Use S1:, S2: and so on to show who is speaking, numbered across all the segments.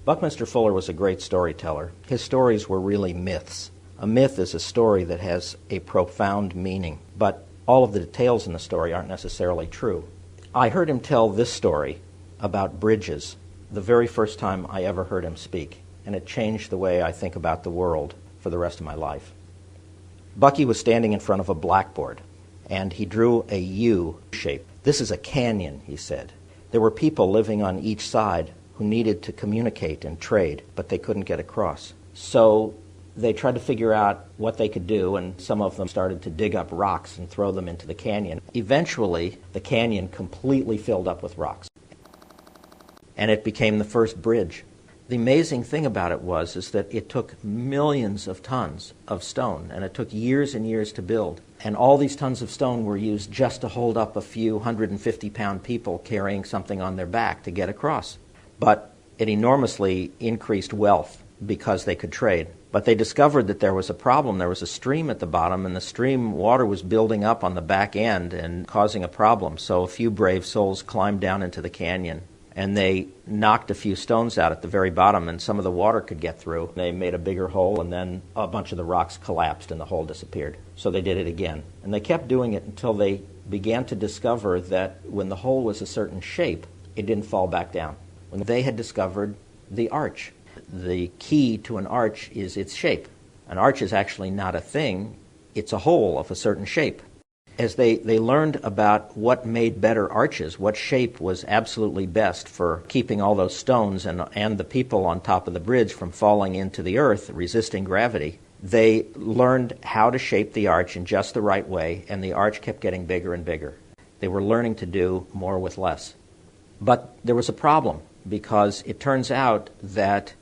S1: Buckminster Fuller was a great storyteller. His stories were really myths. A myth is a story that has a profound meaning, but all of the details in the story aren't necessarily true. I heard him tell this story about bridges the very first time I ever heard him speak, and it changed the way I think about the world for the rest of my life. Bucky was standing in front of a blackboard, and he drew a U shape. "This is a canyon," he said. "There were people living on each side who needed to communicate and trade, but they couldn't get across. So they tried to figure out what they could do, and some of them started to dig up rocks and throw them into the canyon. Eventually, the canyon completely filled up with rocks, and it became the first bridge. The amazing thing about it is that it took millions of tons of stone, and it took years and years to build. And all these tons of stone were used just to hold up a few 150-pound people carrying something on their back to get across. But it enormously increased wealth because they could trade. But they discovered that there was a problem. There was a stream at the bottom, and the stream water was building up on the back end and causing a problem. So a few brave souls climbed down into the canyon, and they knocked a few stones out at the very bottom, and some of the water could get through. They made a bigger hole, and then a bunch of the rocks collapsed, and the hole disappeared. So they did it again. And they kept doing it until they began to discover that when the hole was a certain shape, it didn't fall back down. When they had discovered the arch. The key to an arch is its shape. An arch is actually not a thing, it's a hole of a certain shape. As they learned about what made better arches, what shape was absolutely best for keeping all those stones and the people on top of the bridge from falling into the earth, resisting gravity, they learned how to shape the arch in just the right way, and the arch kept getting bigger and bigger. They were learning to do more with less. But there was a problem, because it turns out that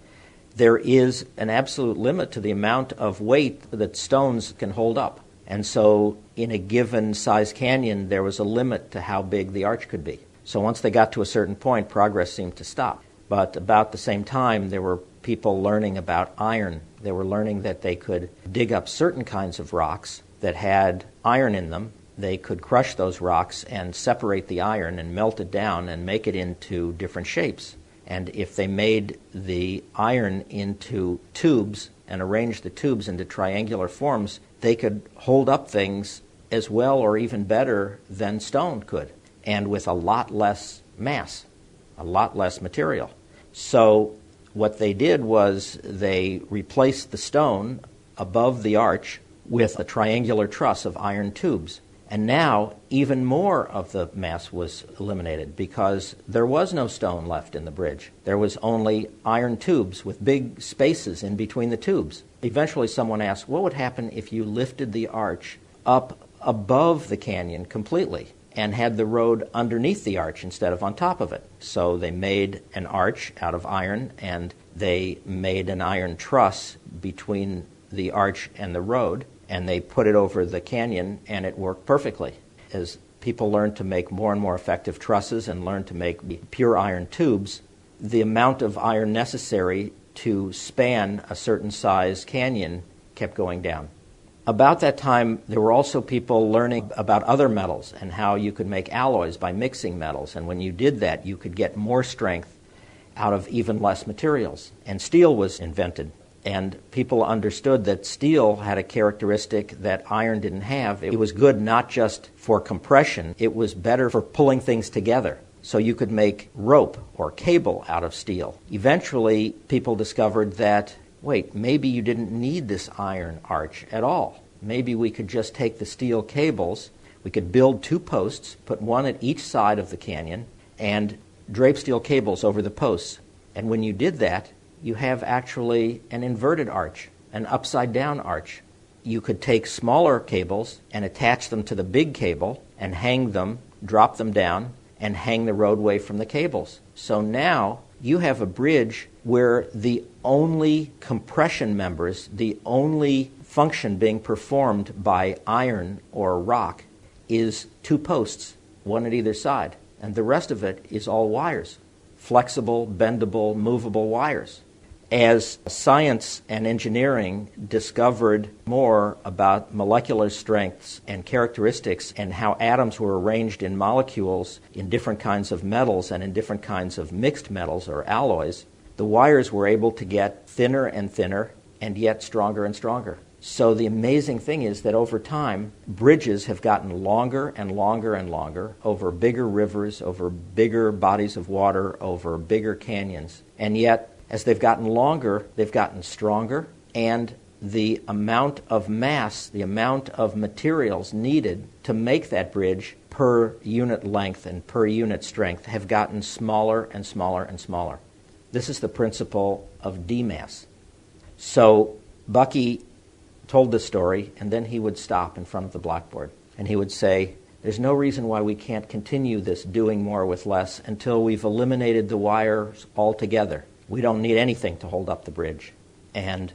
S1: there is an absolute limit to the amount of weight that stones can hold up. And so in a given size canyon, there was a limit to how big the arch could be. So once they got to a certain point, progress seemed to stop. But about the same time, there were people learning about iron. They were learning that they could dig up certain kinds of rocks that had iron in them. They could crush those rocks and separate the iron and melt it down and make it into different shapes. And if they made the iron into tubes and arranged the tubes into triangular forms, they could hold up things as well or even better than stone could, and with a lot less mass, a lot less material. So what they did was they replaced the stone above the arch with a triangular truss of iron tubes. And now, even more of the mass was eliminated because there was no stone left in the bridge. There was only iron tubes with big spaces in between the tubes. Eventually someone asked, what would happen if you lifted the arch up above the canyon completely and had the road underneath the arch instead of on top of it? So they made an arch out of iron, and they made an iron truss between the arch and the road, and they put it over the canyon, and it worked perfectly. As people learned to make more and more effective trusses and learned to make pure iron tubes, the amount of iron necessary to span a certain size canyon kept going down. About that time, there were also people learning about other metals and how you could make alloys by mixing metals, and when you did that, you could get more strength out of even less materials. And steel was invented. And people understood that steel had a characteristic that iron didn't have. It was good not just for compression, it was better for pulling things together. So you could make rope or cable out of steel. Eventually, people discovered that, wait, maybe you didn't need this iron arch at all. Maybe we could just take the steel cables, we could build two posts, put one at each side of the canyon, and drape steel cables over the posts. And when you did that, you have actually an inverted arch, an upside-down arch. You could take smaller cables and attach them to the big cable and hang them, drop them down, and hang the roadway from the cables. So now you have a bridge where the only compression members, the only function being performed by iron or rock is two posts, one at either side. and the rest of it is all wires. Flexible, bendable, movable wires. As science and engineering discovered more about molecular strengths and characteristics and how atoms were arranged in molecules in different kinds of metals and in different kinds of mixed metals or alloys, the wires were able to get thinner and thinner and yet stronger and stronger. So the amazing thing is that over time, bridges have gotten longer and longer and longer over bigger rivers, over bigger bodies of water, over bigger canyons, and yet as they've gotten longer, they've gotten stronger, and the amount of mass, the amount of materials needed to make that bridge per unit length and per unit strength have gotten smaller and smaller and smaller. This is the principle of dMass. So Bucky told this story, and then he would stop in front of the blackboard, and he would say, there's no reason why we can't continue this doing more with less until we've eliminated the wires altogether. We don't need anything to hold up the bridge. And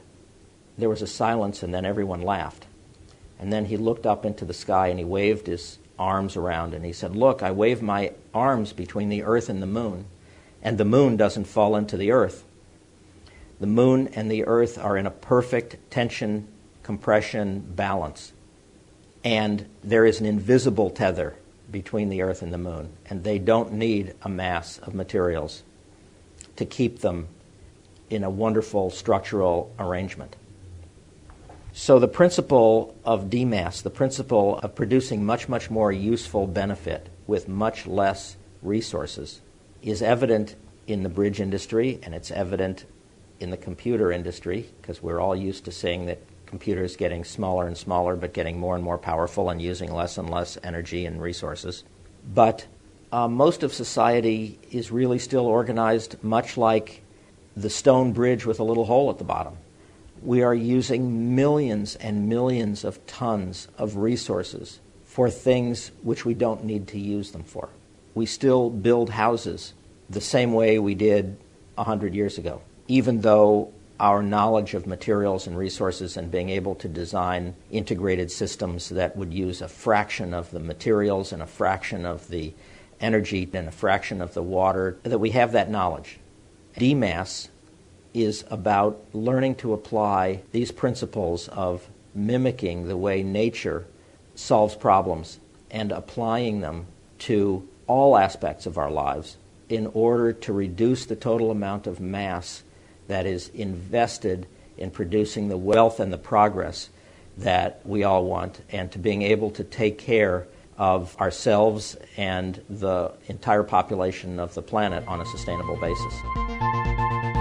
S1: there was a silence, and then everyone laughed. And then he looked up into the sky, and he waved his arms around, and he said, look, I wave my arms between the earth and the moon doesn't fall into the earth. The moon and the earth are in a perfect tension, compression, balance. And there is an invisible tether between the earth and the moon, and they don't need a mass of materials to keep them in a wonderful structural arrangement. So the principle of dMass, the principle of producing much, much more useful benefit with much less resources, is evident in the bridge industry, and it's evident in the computer industry, because we're all used to seeing that computers getting smaller and smaller, but getting more and more powerful and using less and less energy and resources. But most of society is really still organized much like the stone bridge with a little hole at the bottom. We are using millions and millions of tons of resources for things which we don't need to use them for. We still build houses the same way we did 100 years ago, even though our knowledge of materials and resources and being able to design integrated systems that would use a fraction of the materials and a fraction of the energy and a fraction of the water, that we have that knowledge. dMass is about learning to apply these principles of mimicking the way nature solves problems and applying them to all aspects of our lives in order to reduce the total amount of mass that is invested in producing the wealth and the progress that we all want, and to being able to take care of ourselves and the entire population of the planet on a sustainable basis.